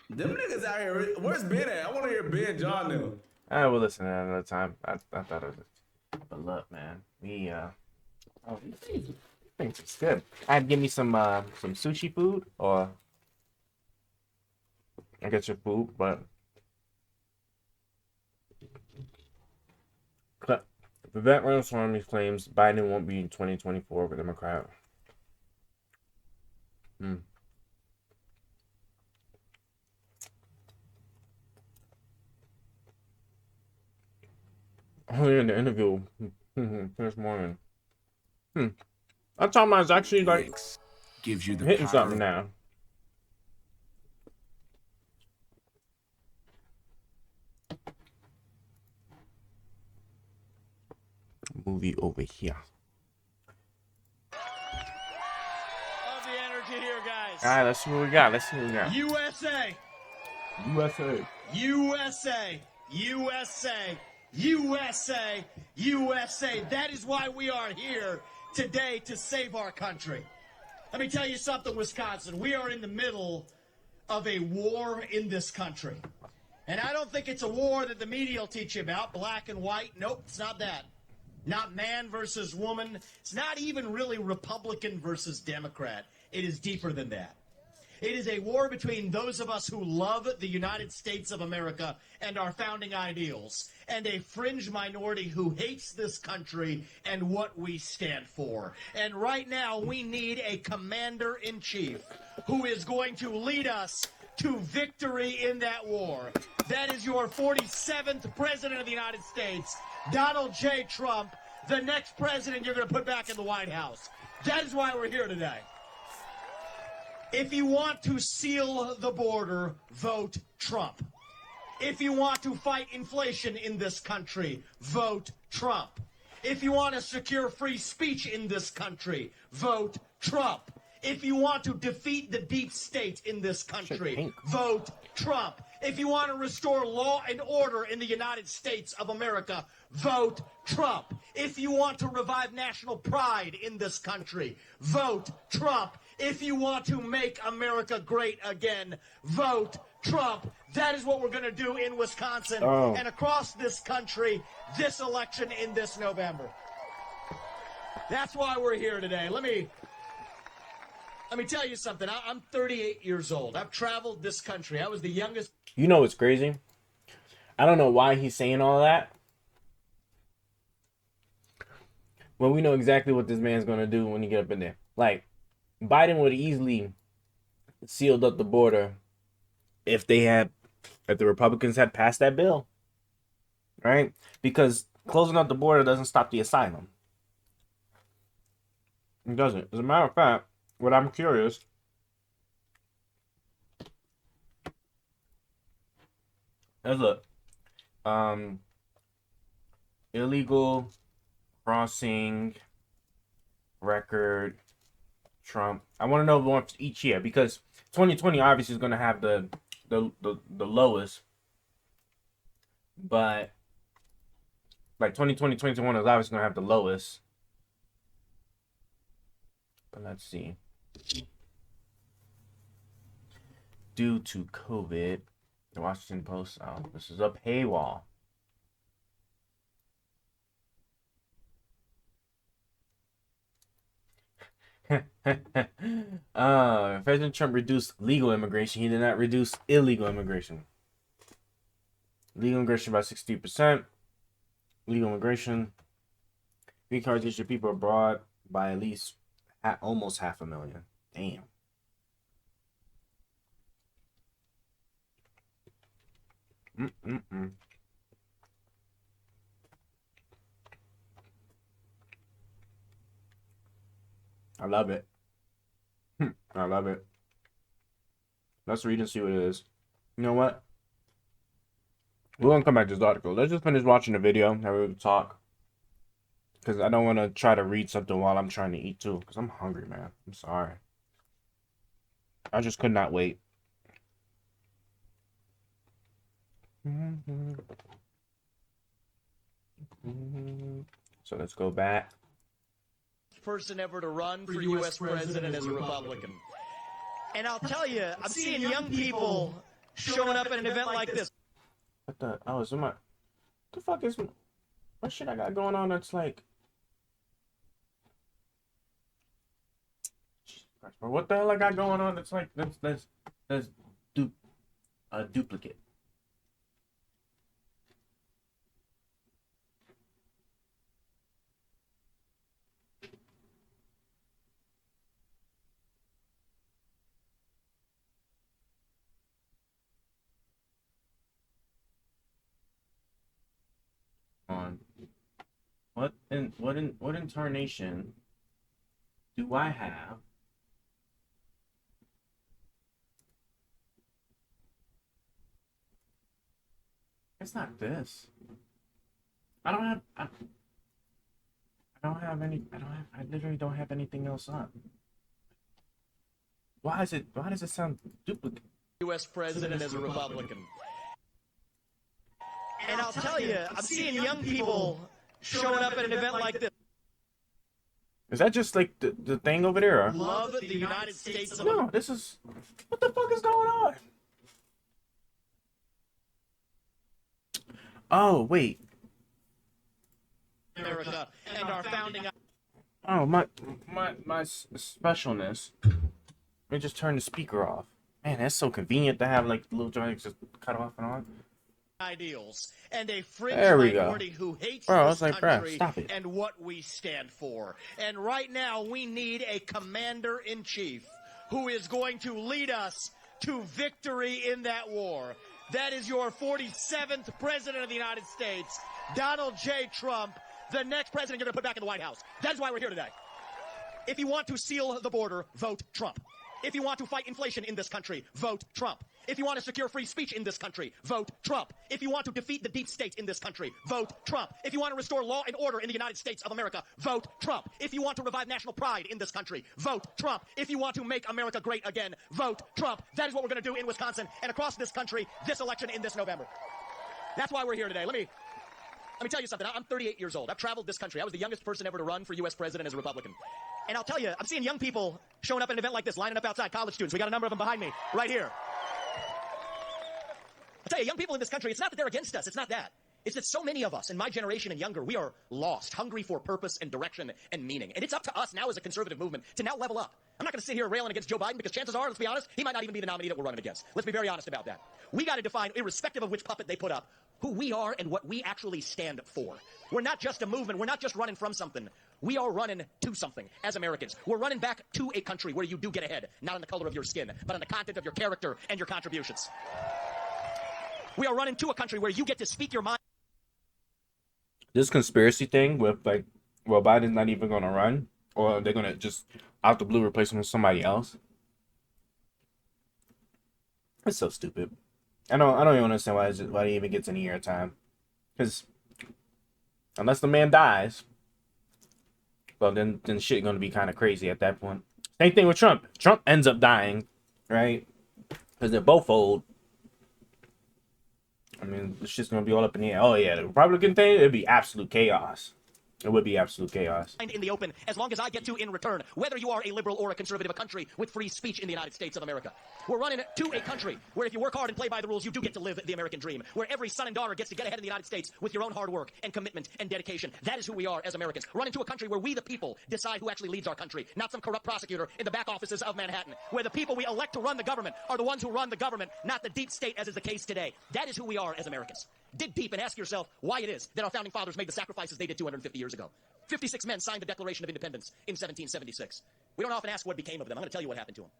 Them niggas out here. Where's Ben at? I want to hear Ben and John now. I will listen at another time. I thought it was, but look, man, oh, these things is good. I'd give me some sushi food, or I get your food, but Vivek Ramaswamy claims Biden won't be in 2024 with Democrat. Hmm. Oh, yeah, in the interview this morning. That time I was actually like gives you the hitting power something now. Movie over here. Love the energy here, guys. All right, let's see what we got. Let's see what we got. USA. USA. USA. USA. USA. USA. That is why we are here today, to save our country. Let me tell you something, Wisconsin. We are in the middle of a war in this country. And I don't think it's a war that the media will teach you about, black and white. Nope, it's not that. Not man versus woman. It's not even really Republican versus Democrat. It is deeper than that. It is a war between those of us who love the United States of America and our founding ideals, and a fringe minority who hates this country and what we stand for. And right now, we need a commander-in-chief who is going to lead us to victory in that war. That is your 47th President of the United States, Donald J. Trump, the next president you're going to put back in the White House. That is why we're here today. If you want to seal the border, vote Trump. If you want to fight inflation in this country, vote Trump. If you want to secure free speech in this country, vote Trump. If you want to defeat the deep state in this country, vote Trump. If you want to restore law and order in the United States of America, vote Trump. If you want to revive national pride in this country, vote Trump. If you want to make America great again, vote Trump. That is what we're going to do in Wisconsin and across this country this election in this November. That's why we're here today. Let me tell you something. I'm 38 years old. I've traveled this country. I was the youngest. You know what's crazy? I don't know why he's saying all that. Well, we know exactly what this man's going to do when he get up in there. Like, Biden would have easily sealed up the border if the Republicans had passed that bill. Right? Because closing up the border doesn't stop the asylum. It doesn't. As a matter of fact, what I'm curious, let's look. Illegal crossing record Trump. I want to know one for each year, because 2020 obviously is going to have the lowest, but like 2020, 2021 is obviously going to have the lowest. But let's see. Due to COVID, the Washington Post. Oh, this is a paywall. President Trump reduced legal immigration. He did not reduce illegal immigration. Legal immigration by 60%. Legal immigration. Green cards issue people abroad by at least almost 500,000. Damn. I love it. I love it. Let's read and see what it is. You know what? We're going to come back to this article. Let's just finish watching the video. Have a talk. Because I don't want to try to read something while I'm trying to eat too. Because I'm hungry, man. I'm sorry. I just could not wait. So let's go back. Person ever to run for U.S. president as a Republican. And I'll tell you, I'm seeing young people showing up at an event like this. What the? Oh, so my. The fuck is. What shit I got going on that's like. What the hell I got going on that's like. That's a duplicate. On what incarnation do I have? It's not this. I don't have I don't have any I literally don't have anything else on. Why does it sound duplicate? U.S. president as a Republican. And I'll tell you, I'm seeing young people showing up at an event like this. Is that just like the thing over there? Or? Love the United States of No, this is what the fuck is going on? Oh wait. America and our founding. Oh my specialness. Let me just turn the speaker off. Man, that's so convenient to have like the little joints just cut off and on. Ideals and a fringe There we go. minority who hates Bro, I this was like, bro, country stop it. and what we stand for. And right now, we need a commander-in-chief who is going to lead us to victory in that war. That is your 47th president of the United States, Donald J. Trump, the next president you're going to put back in the White House. That's why we're here today. If you want to seal the border, vote Trump. If you want to fight inflation in this country, vote Trump. If you want to secure free speech in this country, vote Trump. If you want to defeat the deep state in this country, vote Trump. If you want to restore law and order in the United States of America, vote Trump. If you want to revive national pride in this country, vote Trump. If you want to make America great again, vote Trump. That is what we're going to do in Wisconsin and across this country this election in this November. That's why we're here today. Let me tell you something. I'm 38 years old. I've traveled this country. I was the youngest person ever to run for U.S. president as a Republican. And I'll tell you, I'm seeing young people showing up at an event like this, lining up outside, college students. We got a number of them behind me, right here. I'll tell you, young people in this country, it's not that they're against us. It's not that. It's that so many of us in my generation and younger, we are lost, hungry for purpose and direction and meaning. And it's up to us now as a conservative movement to now level up. I'm not going to sit here railing against Joe Biden because chances are, let's be honest, he might not even be the nominee that we're running against. Let's be very honest about that. We got to define, irrespective of which puppet they put up, who we are and what we actually stand for. We're not just a movement. We're not just running from something. We are running to something as Americans. We're running back to a country where you do get ahead, not on the color of your skin, but on the content of your character and your contributions. We are running to a country where you get to speak your mind. This conspiracy thing with like, well, Biden's not even going to run, or they're going to just out the blue replace him with somebody else. It's so stupid. I don't even understand why he even gets any airtime. Because unless the man dies, well, then shit gonna be kind of crazy at that point. Same thing with Trump. Trump ends up dying, right? Because they're both old. I mean, the shit's gonna be all up in the air. Oh yeah, the Republican thing, it'd be absolute chaos. It would be absolute chaos. In the open, as long as I get to in return, whether you are a liberal or a conservative, a country with free speech in the United States of America. We're running to a country where if you work hard and play by the rules, you do get to live the American dream. Where every son and daughter gets to get ahead in the United States with your own hard work and commitment and dedication. That is who we are as Americans. Running to a country where we, the people, decide who actually leads our country. Not some corrupt prosecutor in the back offices of Manhattan. Where the people we elect to run the government are the ones who run the government, not the deep state as is the case today. That is who we are as Americans. Dig deep and ask yourself why it is that our founding fathers made the sacrifices they did 250 years ago. 56 men signed the Declaration of Independence in 1776. We don't often ask what became of them. I'm going to tell you what happened to them.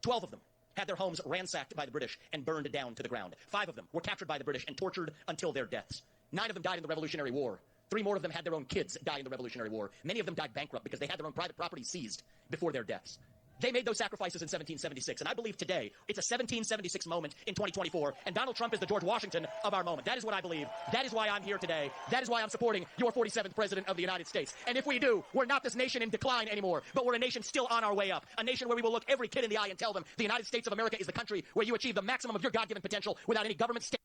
12 of them had their homes ransacked by the British and burned down to the ground. 5 of them were captured by the British and tortured until their deaths. 9 of them died in the Revolutionary War. 3 more of them had their own kids die in the Revolutionary War. Many of them died bankrupt because they had their own private property seized before their deaths. They made those sacrifices in 1776, and I believe today it's a 1776 moment in 2024, and Donald Trump is the George Washington of our moment. That is what I believe. That is why I'm here today. That is why I'm supporting your 47th President of the United States. And if we do, we're not this nation in decline anymore, but we're a nation still on our way up. A nation where we will look every kid in the eye and tell them the United States of America is the country where you achieve the maximum of your God-given potential without any government state.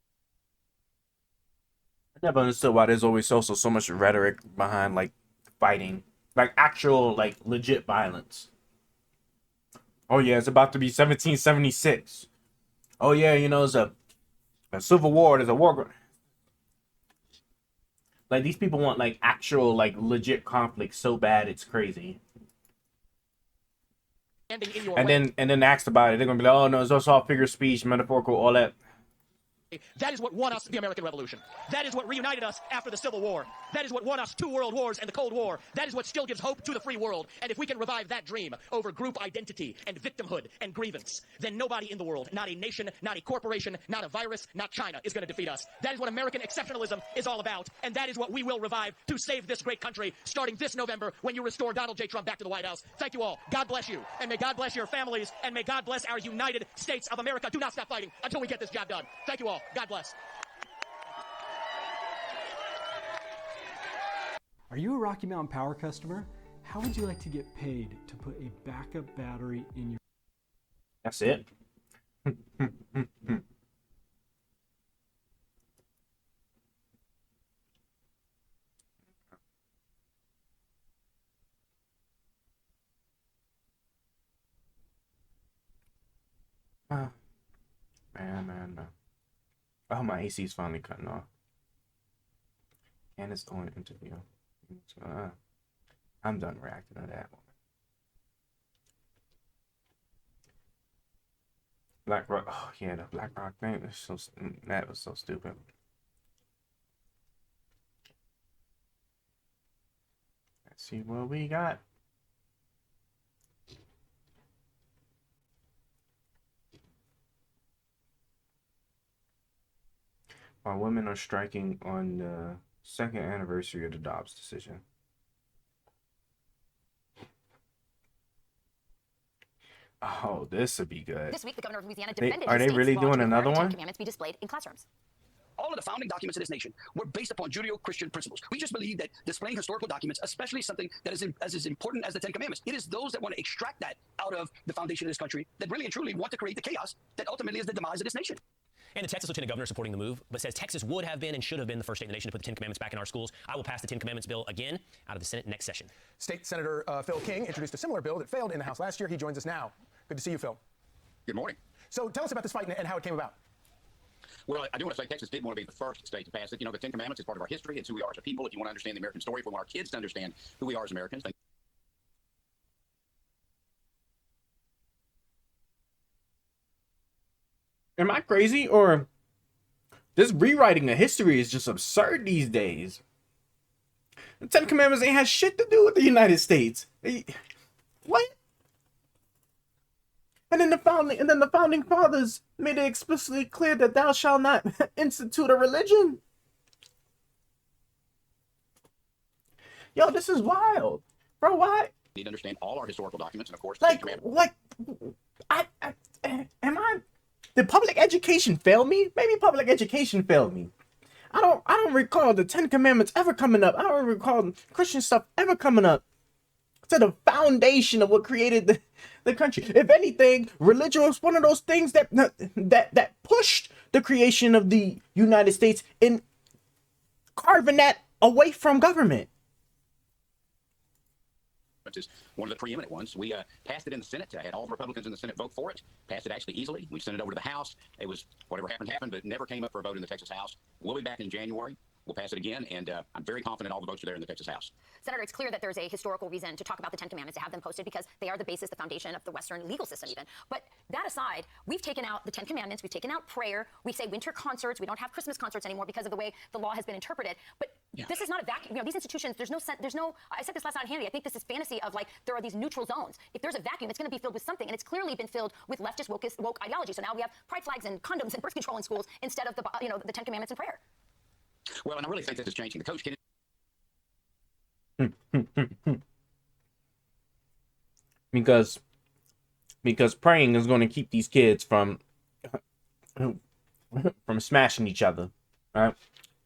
I never understood why there's always also so much rhetoric behind like fighting, like actual like legit violence. Oh yeah, it's about to be 1776. oh yeah, you know, it's a civil war. There's a war. Like these people want like actual like legit conflict so bad it's crazy. And then asked about it, they're gonna be like, oh no, it's just all figure of speech, metaphorical, all that. That is what won us the American Revolution. That is what reunited us after the Civil War. That is what won us 2 world wars and the Cold War. That is what still gives hope to the free world. And if we can revive that dream over group identity and victimhood and grievance, then nobody in the world, not a nation, not a corporation, not a virus, not China, is going to defeat us. That is what American exceptionalism is all about. And that is what we will revive to save this great country starting this November when you restore Donald J. Trump back to the White House. Thank you all. God bless you. And may God bless your families. And may God bless our United States of America. Do not stop fighting until we get this job done. Thank you all. God bless. Are you a Rocky Mountain Power customer? How would you like to get paid to put a backup battery in your... That's it. Man. Oh, my AC is finally cutting off. And it's going interview. I'm done reacting to that one. Black Rock. Oh yeah, the Black Rock thing was that was so stupid. Let's see what we got. While women are striking on the second anniversary of the Dobbs decision. Oh, this would be good. This week, the governor of Louisiana defended Are they his really state's law doing to require another Ten one? Commandments be displayed in classrooms. All of the founding documents of this nation were based upon Judeo-Christian principles. We just believe that displaying historical documents, especially something that is as important as the Ten Commandments, it is those that want to extract that out of the foundation of this country that really and truly want to create the chaos that ultimately is the demise of this nation. And the Texas Lieutenant Governor supporting the move, but says Texas would have been and should have been the first state in the nation to put the Ten Commandments back in our schools. I will pass the Ten Commandments bill again out of the Senate next session. State Senator Phil King introduced a similar bill that failed in the House last year. He joins us now. Good to see you, Phil. Good morning. So tell us about this fight and how it came about. Well, I do want to say Texas did want to be the first state to pass it. You know, the Ten Commandments is part of our history. It's who we are as a people. If you want to understand the American story, if we want our kids to understand who we are as Americans, then Am I crazy, or this rewriting of history is just absurd these days? The Ten Commandments ain't had shit to do with the United States. What? And then the founding fathers made it explicitly clear that thou shalt not institute a religion. Yo, this is wild, bro. Why? need to understand all our historical documents and, of course, Did public education fail me? Maybe public education failed me. I don't recall the Ten Commandments ever coming up. I don't recall Christian stuff ever coming up to the foundation of what created the country. If anything, religion was one of those things that pushed the creation of the United States in carving that away from government. is one of the preeminent ones. We passed it in the Senate. I had all the Republicans in the Senate vote for it. Passed it actually easily. We sent it over to the House. It was whatever happened, but it never came up for a vote in the Texas House. We'll be back in January. We'll pass it again, and I'm very confident all the votes are there in the Texas House. Senator, it's clear that there's a historical reason to talk about the Ten Commandments, to have them posted, because they are the basis, the foundation of the Western legal system even. But that aside, we've taken out the Ten Commandments, we've taken out prayer, we say winter concerts, we don't have Christmas concerts anymore because of the way the law has been interpreted. But this is not a vacuum. You know, these institutions, there's no, I said this last night on Hannity, I think this is fantasy of like, there are these neutral zones. If there's a vacuum, it's going to be filled with something, and it's clearly been filled with leftist woke ideology. So now we have pride flags and condoms and birth control in schools instead of the Ten Commandments and prayer. Well, and I really think this is changing. The coach can. because praying is going to keep these kids from smashing each other, right,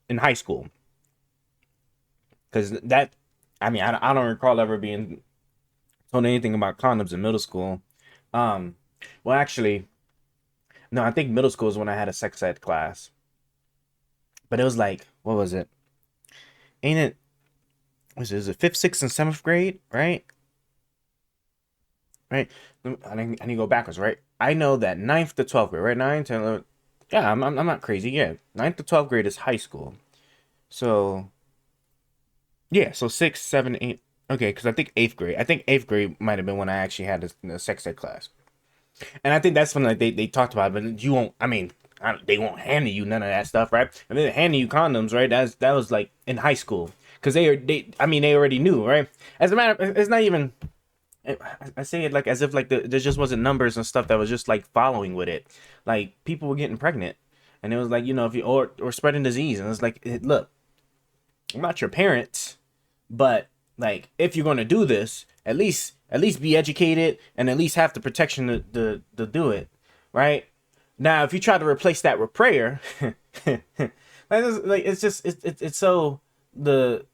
in high school. Because I don't recall ever being told anything about condoms in middle school. Well, actually, no, I think middle school is when I had a sex ed class. But it was like, what was it? Was it 5th, 6th, and 7th grade, right? Right? I need to go backwards, right? I know that 9th to 12th grade, right? 9, 10, 11. Yeah, I'm not crazy. Yeah, 9th to 12th grade is high school. So, yeah, so 6, 7, 8. Okay, because I think 8th grade. I think 8th grade might have been when I actually had a sex ed class. And I think that's when like they talked about it, but you won't, I mean, they won't hand you none of that stuff, right? And then handing you condoms, right? That was like in high school. Because I mean, they already knew, right? As a matter it's not even, I say it like as if like there just wasn't numbers and stuff that was just like following with it. Like people were getting pregnant, and it was like, you know, if you or spreading disease, and it's like, look, I'm not your parents, but like if you're gonna do this, at least be educated and at least have the protection to do it, right? Now, if you try to replace that with prayer, like it's so the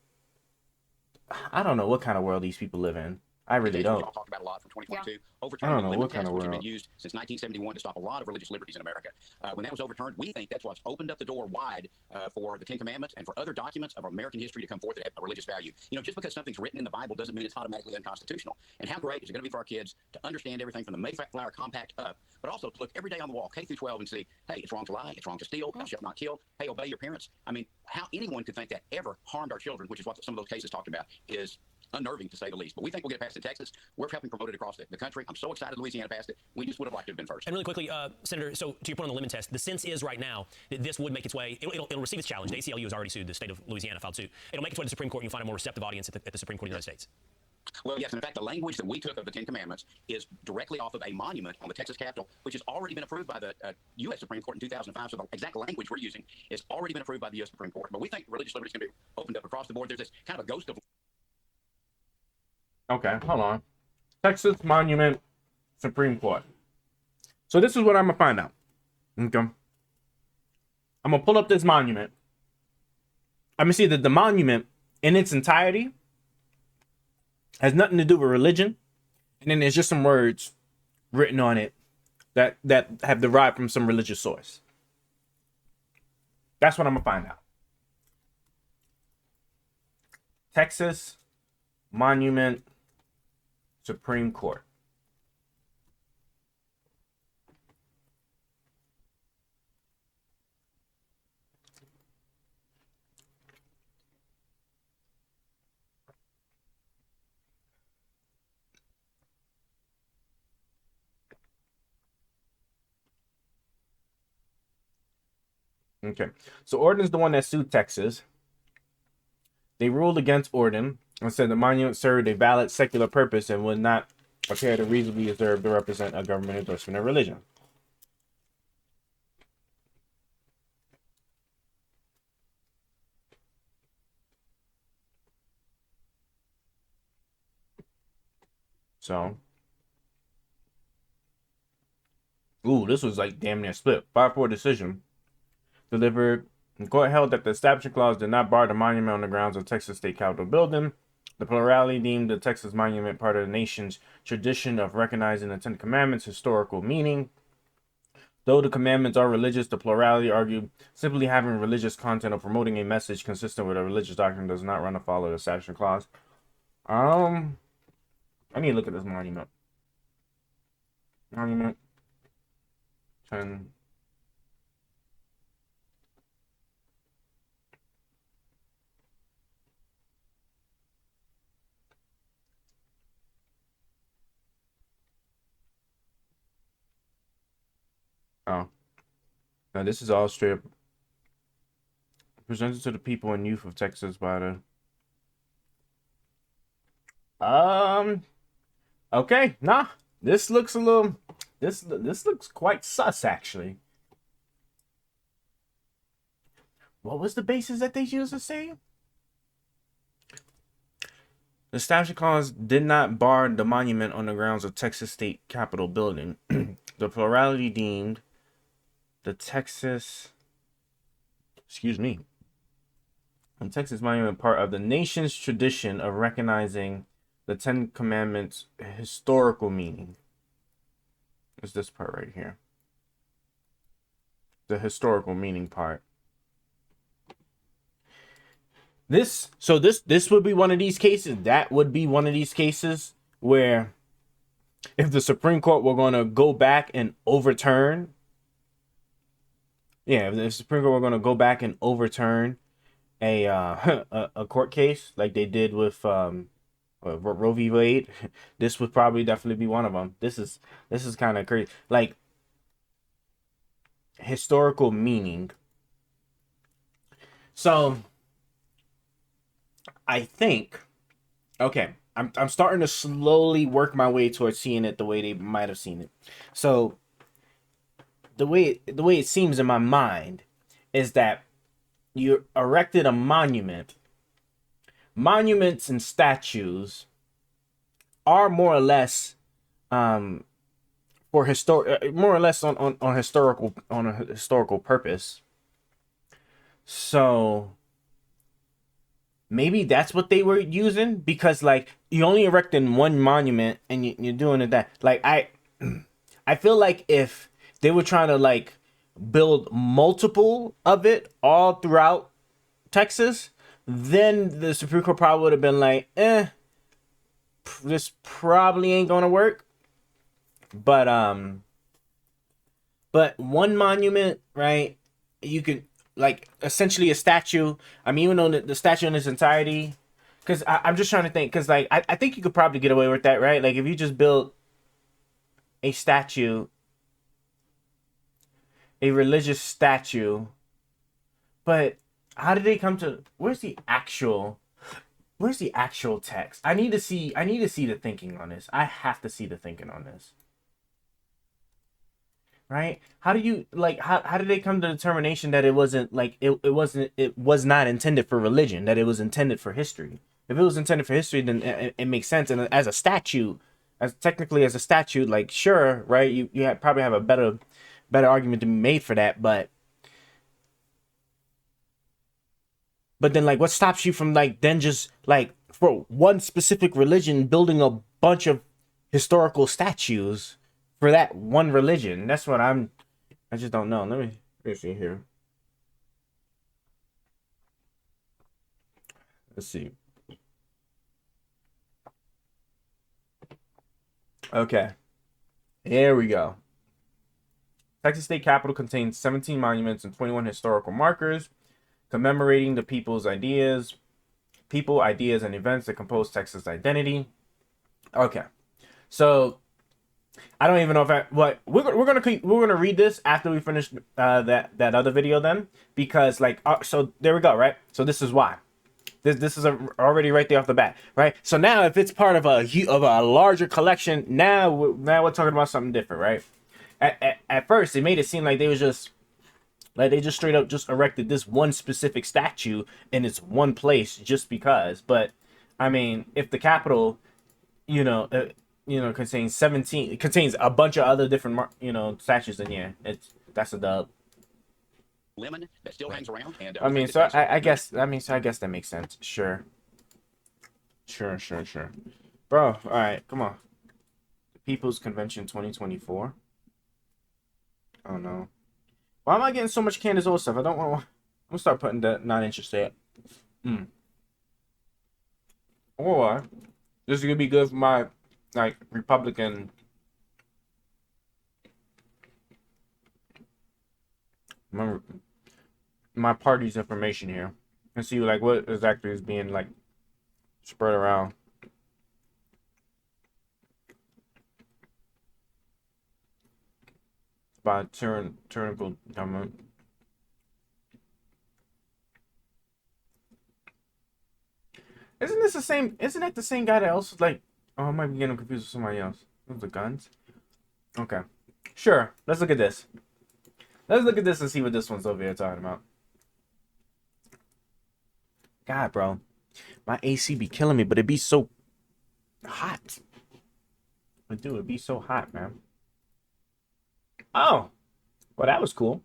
I don't know what kind of world these people live in. I really don't. Talked about a lot from 2022. I Overturning don't the know limit what kind test, of which has world. been used since 1971 to stop a lot of religious liberties in America. When that was overturned, we think that's what's opened up the door wide for the Ten Commandments and for other documents of American history to come forth that have a religious value. You know, just because something's written in the Bible doesn't mean it's automatically unconstitutional. And how great is it going to be for our kids to understand everything from the Mayflower Compact up, but also to look every day on the wall, K through 12, and see, hey, it's wrong to lie, it's wrong to steal, thou shalt not kill, hey, obey your parents. I mean, how anyone could think that ever harmed our children, which is what some of those cases talked about, is unnerving to say the least. But we think we'll get it passed in Texas. We're helping promote it across the country. I'm so excited Louisiana passed it. We just would have liked to have been first. And really quickly, Senator, so to your point on the lemon test, the sense is right now that this would make its way, it'll receive its challenge. The ACLU has already sued, the state of Louisiana filed suit. It'll make its way to the Supreme Court, and you'll find a more receptive audience at the Supreme Court of the United States. Well, yes. In fact, the language that we took of the Ten Commandments is directly off of a monument on the Texas Capitol, which has already been approved by the U.S. Supreme Court in 2005. So the exact language we're using is already been approved by the U.S. Supreme Court. But we think religious liberty is going to be opened up across the board. There's this kind of a ghost of... Okay, hold on. Texas Monument, Supreme Court. So this is what I'm gonna find out. Okay. I'm gonna pull up this monument. I'm gonna see that the monument in its entirety has nothing to do with religion, and then there's just some words written on it that have derived from some religious source. That's what I'm gonna find out. Texas Monument, Supreme Court. Okay, so Oregon's the one that sued Texas. They ruled against Oregon and said the monument served a valid secular purpose and would not appear to reasonably deserve to represent a government endorsement of religion. So, this was like damn near split. 5-4 decision delivered. The court held that the Establishment Clause did not bar the monument on the grounds of Texas State Capitol building. The plurality deemed the Texas monument part of the nation's tradition of recognizing the Ten Commandments' historical meaning. Though the commandments are religious, the plurality argued simply having religious content or promoting a message consistent with a religious doctrine does not run afoul of the Establishment Clause. I need to look at this monument. Monument 10. Oh. Now this is all straight presented to the people and youth of Texas by the okay, nah. This looks a little this looks quite sus actually. What was the basis that they used to say? The Establishment Clause did not bar the monument on the grounds of Texas State Capitol building. The plurality deemed the Texas monument part of the nation's tradition of recognizing the Ten Commandments' historical meaning. It's this part right here. The historical meaning part. This would be one of these cases. That would be one of these cases where if the Supreme Court were going to go back and overturn, if the Supreme Court were going to go back and overturn a a court case like they did with Roe v. Wade, this would probably definitely be one of them. This is kind of crazy. Like, historical meaning. So I think, okay, I'm starting to slowly work my way towards seeing it the way they might have seen it. So the way it seems in my mind is that you erected a monument. Monuments and statues are more or less for more or less on a historical purpose. So maybe that's what they were using, because like you only erecting one monument and you're doing it that like I feel like if they were trying to like build multiple of it all throughout Texas, then the Supreme Court probably would have been like, this probably ain't gonna work. But one monument, right? You could like essentially a statue. I mean, even though the statue in its entirety, because I'm just trying to think, because like I think you could probably get away with that, right? Like if you just build a statue, a religious statue, but how did they come to? Where's the actual text? I need to see the thinking on this. I have to see the thinking on this. Right? How do you like how did they come to the determination that it wasn't like it was not intended for religion, that it was intended for history? If it was intended for history, then it makes sense. And as a statute, as a statute, like sure, right? You probably have a better argument to be made for that, but then like what stops you from like then just like for one specific religion building a bunch of historical statues for that one religion? That's what I just don't know. Let me see here. Let's see. Okay. Here we go. Texas State Capitol contains 17 monuments and 21 historical markers commemorating the ideas, and events that compose Texas identity. Okay. So I don't even know if we're gonna read this after we finish that other video then, because like so there we go, right? So this is why this is already right there off the bat, right? So now if it's part of a larger collection, now we're talking about something different, right? At first it made it seem like they just straight up just erected this one specific statue in its one place just because. But I mean, if the Capitol, contains a bunch of other different statues, then that's a dub. Lemon that still hangs around. And I mean, so I guess that makes sense. Sure, bro. All right, come on. People's Convention 2024. Oh no, why am I getting so much Candace Owens stuff? I don't want. I'm gonna start putting that not interested. Or this is gonna be good for my like Republican. My party's information here, and see like what exactly is being like spread around. By tyrannical government. Isn't it the same guy that else was like, oh, I might be getting confused with somebody else. Those are guns. Okay. Sure. Let's look at this. Let's look at this and see what this one's over here talking about. God, bro. My AC be killing me, but it be so hot. But dude, it be so hot, man. Oh, well, that was cool.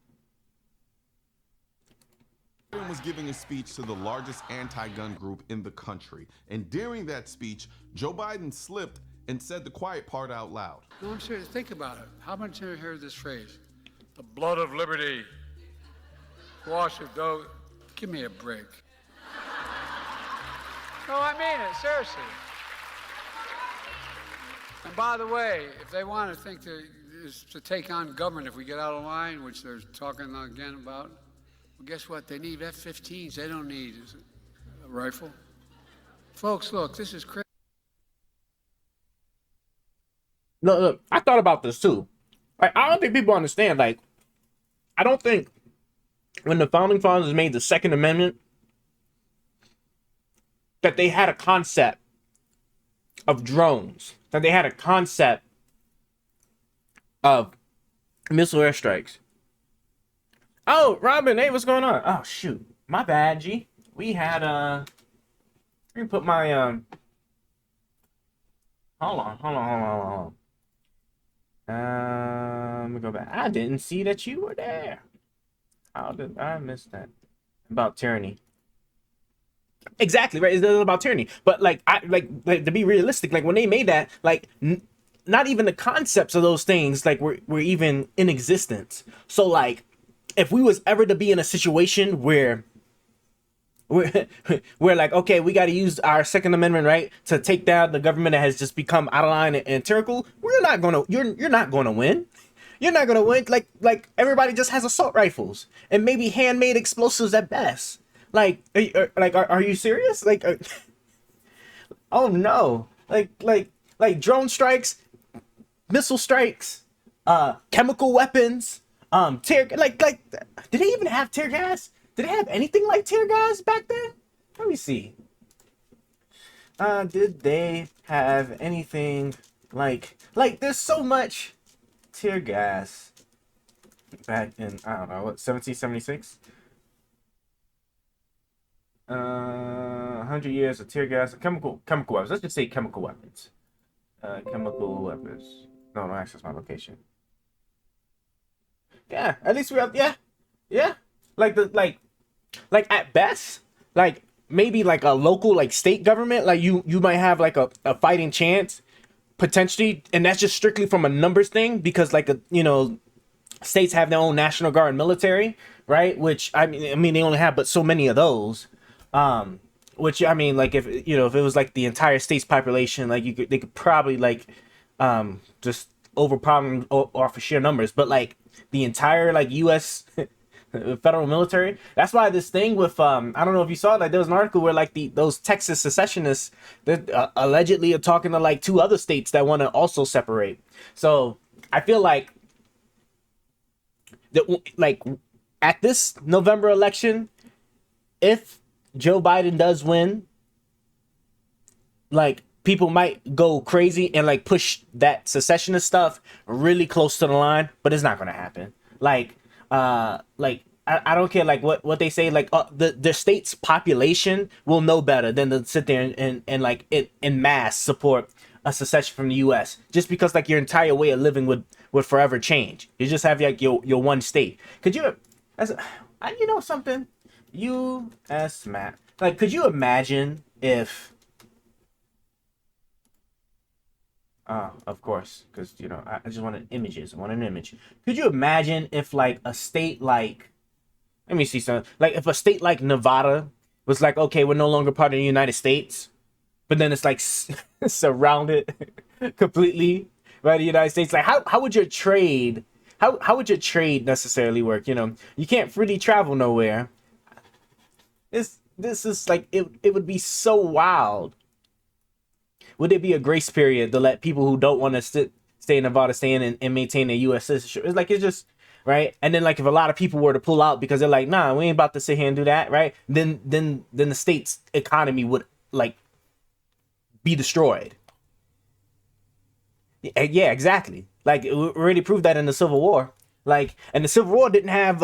Biden was giving a speech to the largest anti-gun group in the country. And during that speech, Joe Biden slipped and said the quiet part out loud. No, I'm serious. Think about it. How much have you heard this phrase? The blood of liberty. Wash it, though. Give me a break. No, I mean it. Seriously. And by the way, if they want to think to take on government if we get out of line, which they're talking again about, well, guess what? They need F-15s. They don't need a rifle. Folks, look, this is crazy. Look, I thought about this too. Like, I don't think people understand. Like, I don't think when the founding fathers made the Second Amendment that they had a concept of drones, that they had a concept of missile airstrikes. Oh, Robin, hey, what's going on? Oh, shoot. My bad, G. We had, let me put my, hold on. Let me go back. I didn't see that you were there. How did I miss that? About tyranny. Exactly, right? It's about tyranny. But like, to be realistic, like when they made that, like not even the concepts of those things like were even in existence. So like, if we was ever to be in a situation where we're like, okay, we got to use our Second Amendment right to take down the government that has just become out of line and tyrannical, you're not gonna win. You're not gonna win. Like everybody just has assault rifles and maybe handmade explosives at best. Like, are you serious? Like, oh no, like drone strikes, missile strikes, chemical weapons, tear. Like, did they even have tear gas? Did they have anything like tear gas back then? Let me see. Did they have anything like there's so much tear gas back in, I don't know, what, 1776? 100 years of tear gas, chemical weapons. Let's just say chemical weapons. Chemical weapons. No, don't access my location. Yeah, at least we have, yeah. Like at best, like maybe like a local, like state government, like you might have like a fighting chance potentially, and that's just strictly from a numbers thing, because like states have their own National Guard and military, right? Which I mean they only have but so many of those. Which I mean, like if if it was like the entire state's population, like they could probably like just overpower off of sheer numbers, but like the entire like U.S. federal military. That's why this thing with I don't know if you saw that there was an article where like those Texas secessionists that allegedly are talking to like 2 other states that want to also separate. So I feel like at this November election, if Joe Biden does win, like people might go crazy and like push that secessionist stuff really close to the line, but it's not gonna happen. I don't care like what they say, like the state's population will know better than to sit there and like in mass support a secession from the US, just because like your entire way of living would forever change. You just have like your one state. Could you something? US map. Like, could you imagine if of course, because I just wanted images. I want an image. Could you imagine if like a state like, let me see something, like if a state like Nevada was like, okay, we're no longer part of the United States, but then it's like surrounded completely by the United States. Like how would your trade how would your trade necessarily work? You can't freely travel nowhere. This is like it would be so wild. Would there be a grace period to let people who don't want to stay in Nevada stay in and maintain their U.S. citizenship? It's just right. And then like if a lot of people were to pull out because they're like, nah, we ain't about to sit here and do that, right? Then the state's economy would like be destroyed. Yeah, exactly. Like we already proved that in the Civil War. Like, and the Civil War didn't have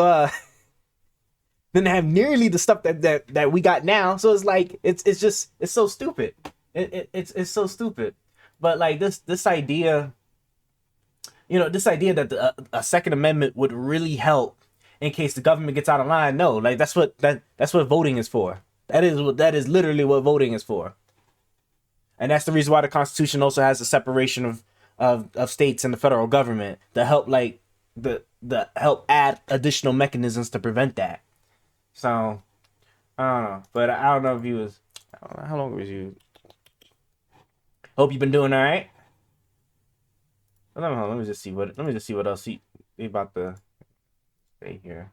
nearly the stuff that we got now. So it's like it's so stupid. It's so stupid. But like this idea, this idea that a Second Amendment would really help in case the government gets out of line. No, like that's what voting is for. That is literally what voting is for. And that's the reason why the Constitution also has a separation of states and the federal government to help like the help add additional mechanisms to prevent that. So I don't know, but I don't know if I don't know how long was you. Hope you've been doing all right. Let me just see what else he about to say here.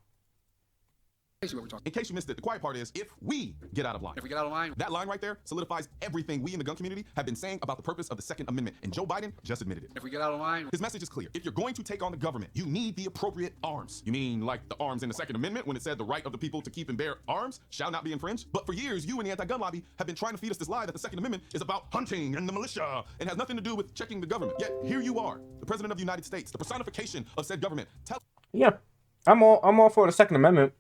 In case you missed it, the quiet part is if we get out of line. If we get out of line, That line right there solidifies everything we in the gun community have been saying about the purpose of the Second Amendment, and Joe Biden just admitted it. if we get out of line, His message is clear. If you're going to take on the government, you need the appropriate arms. You mean like the arms in the Second Amendment when it said the right of the people to keep and bear arms shall not be infringed? But for years, you and the anti-gun lobby have been trying to feed us this lie that the Second Amendment is about hunting and the militia and has nothing to do with checking the government. Yet here you are, the President of the United States, the personification of said government. Yeah, I'm all for the Second Amendment.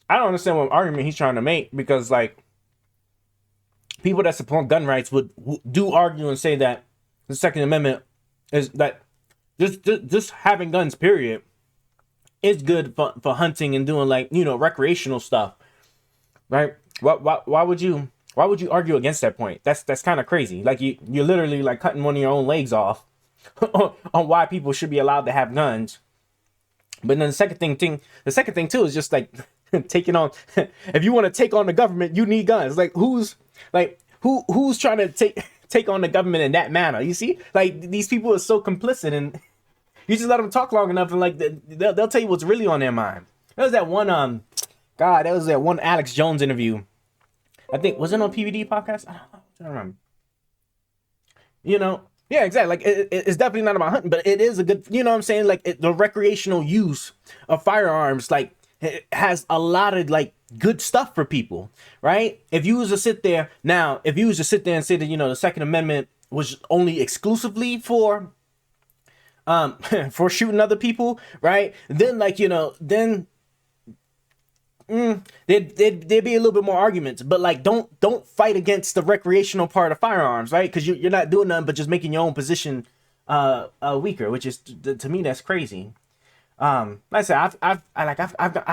I don't understand what argument he's trying to make, because like people that support gun rights would do argue and say that the Second Amendment is that just having guns, period, is good for hunting and doing like, you know, recreational stuff, right? Why would you argue against that point? That's kind of crazy. Like you're literally like cutting one of your own legs off on why people should be allowed to have guns. But then the second thing too is just like taking on. If you want to take on the government, you need guns. Like who's trying to take on the government in that manner? You see, like these people are so complicit, and you just let them talk long enough, and like they'll tell you what's really on their mind. There was that one that was that one Alex Jones interview. I think was it on PVD podcast? I don't remember. You know. Yeah, exactly. Like it's definitely not about hunting, but it is a good, you know what I'm saying? Like the recreational use of firearms, like it has a lot of like good stuff for people, right? If you was to sit there and say that, you know, the Second Amendment was only exclusively for shooting other people, right? Then like, you know, then there'd be a little bit more arguments, but like don't fight against the recreational part of firearms, right? Because you're not doing nothing but just making your own position weaker, which is to me that's crazy. Like I said, I've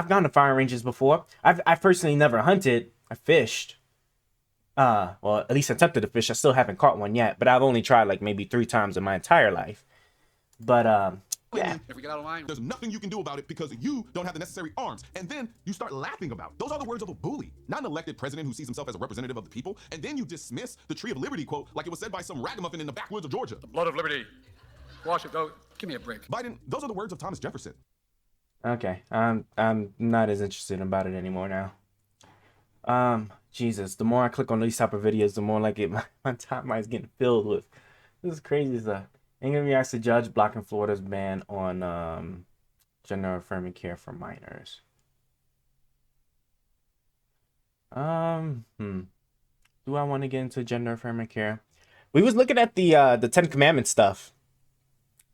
gone to fire ranges before. I've personally never hunted. I fished. Well, at least attempted to fish. I still haven't caught one yet, but I've only tried like maybe 3 times in my entire life. But yeah. if we get out of line, There's nothing you can do about it because you don't have the necessary arms. And then you start laughing about it. Those are the words of a bully, not an elected president who sees himself as a representative of the people. And then you dismiss the Tree of Liberty quote like it was said by some ragamuffin in the backwoods of Georgia. blood of liberty. Wash it, though. Give me a break. Biden, those are the words of Thomas Jefferson. Okay, I'm not as interested about it anymore now. Jesus, the more I click on these type of videos, the more like my timeline is getting filled with this is crazy stuff. England reacts to judge blocking Florida's ban on gender affirming care for minors. Do I want to get into gender affirming care? We was looking at the Ten Commandments stuff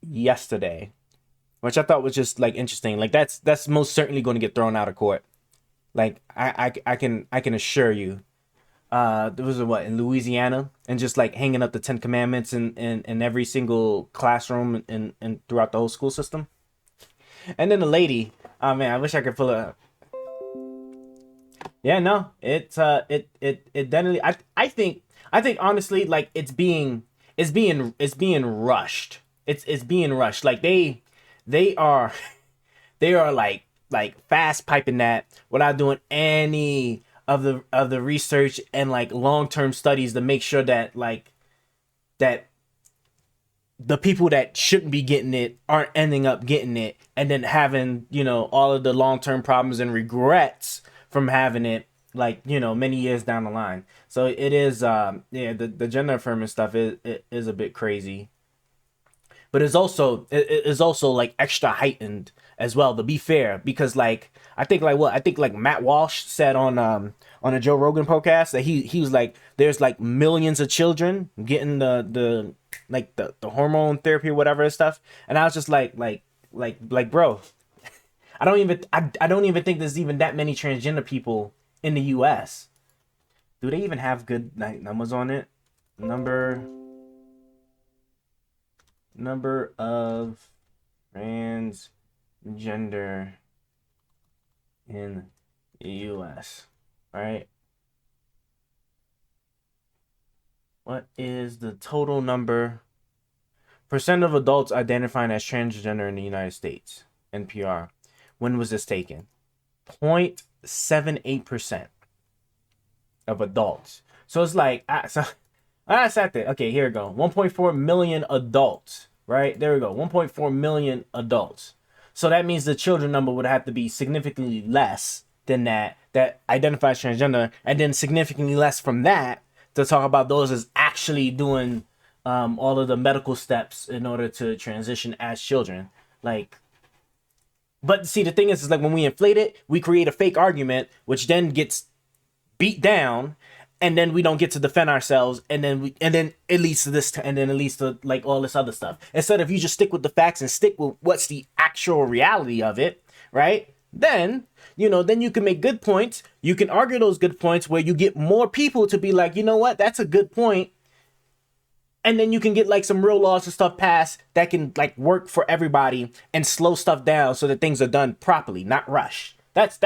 yesterday, which I thought was just like interesting. Like that's most certainly going to get thrown out of court. Like I can assure you. There was in Louisiana, and just like hanging up the Ten Commandments in every single classroom and throughout the whole school system. And then the lady, oh man, I wish I could pull it up. Yeah, no, it definitely. I think honestly, like it's being rushed. It's being rushed. Like they are like fast piping that without doing any of the research and like long-term studies to make sure that that the people that shouldn't be getting it aren't ending up getting it, and then having, you know, all of the long-term problems and regrets from having it, like, you know, many years down the line. So it is the gender affirming stuff is a bit crazy, but it's also like extra heightened as well, to be fair, because like I think Matt Walsh said on a Joe Rogan podcast that he was like, there's like millions of children getting the hormone therapy or whatever and stuff, and I was just like bro, I don't even think there's even that many transgender people in the U.S. Do they even have good numbers on it? Number of transgender in the U.S. Right? What is the total percent of adults identifying as transgender in the United States? NPR. When was this taken? 0.78% of adults. So it's like, I sat there. Okay, here we go. 1.4 million adults, right? There we go. 1.4 million adults. So that means the children number would have to be significantly less than that identifies transgender, and then significantly less from that to talk about those as actually doing all of the medical steps in order to transition as children. Like, but see, the thing is like when we inflate it, we create a fake argument, which then gets beat down, and then we don't get to defend ourselves, and then it leads to this, and then it leads to like all this other stuff. Instead of you just stick with the facts and stick with what's the actual reality of it, right? Then, then you can make good points. You can argue those good points where you get more people to be like, you know what, that's a good point. And then you can get like some real laws and stuff passed that can like work for everybody and slow stuff down so that things are done properly, not rushed. That's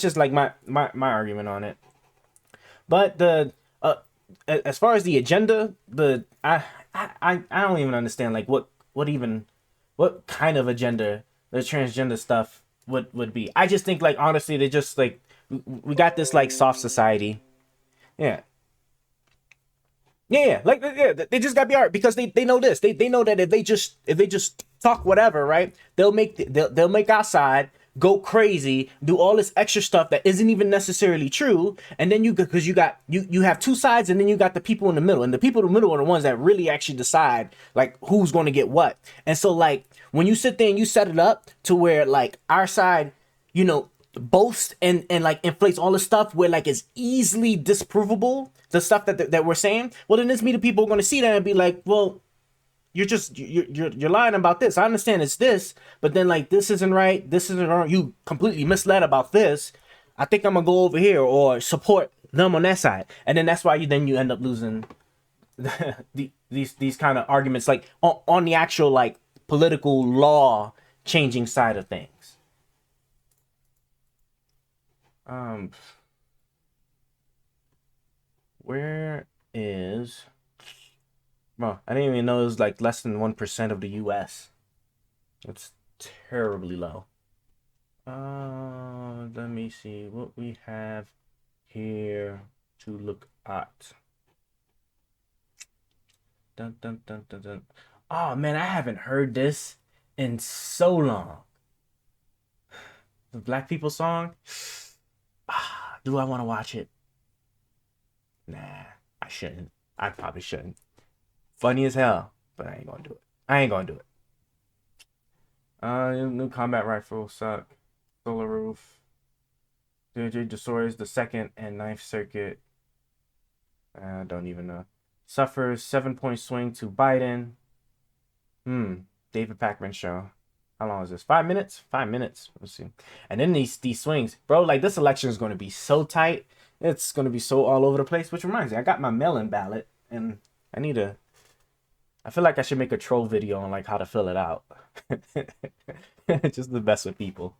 just like my argument on it. But the as far as the agenda, I don't even understand like what kind of agenda the transgender stuff would be. I just think like honestly they just like we got this like soft society. Yeah. Like they just gotta be alright because they know this. They know that if they just talk whatever, right? They'll make our side go crazy, do all this extra stuff that isn't even necessarily true, and then you have two sides, and then you got the people in the middle, and the people in the middle are the ones that really actually decide like who's going to get what. And so like when you sit there and you set it up to where like our side, boasts and like inflates all the stuff where like it's easily disprovable, the stuff that we're saying, well then this means the people are going to see that and be like, well, you're lying about this. I understand it's this, but then like this isn't right, this isn't wrong, you completely misled about this. I think I'm gonna go over here or support them on that side. And then that's why you end up losing these kind of arguments like on the actual like political law changing side of things. Where is... Well, I didn't even know it was like less than 1% of the US. That's terribly low. Let me see what we have here to look at. Dun, dun, dun, dun, dun. Oh man, I haven't heard this in so long. The Black People song. Do I want to watch it? Nah, I shouldn't. I probably shouldn't. Funny as hell, but I ain't gonna do it. New combat rifle suck. Solar Roof. JJ destroys the 2nd and 9th Circuit. I don't even know. Suffers 7-point swing to Biden. David Pakman show. How long is this? 5 minutes? 5 minutes. Let's see. And then these swings. Bro, like this election is going to be so tight. It's going to be so all over the place. Which reminds me, I got my mail-in ballot. And I feel like I should make a troll video on like how to fill it out. Just the best with people.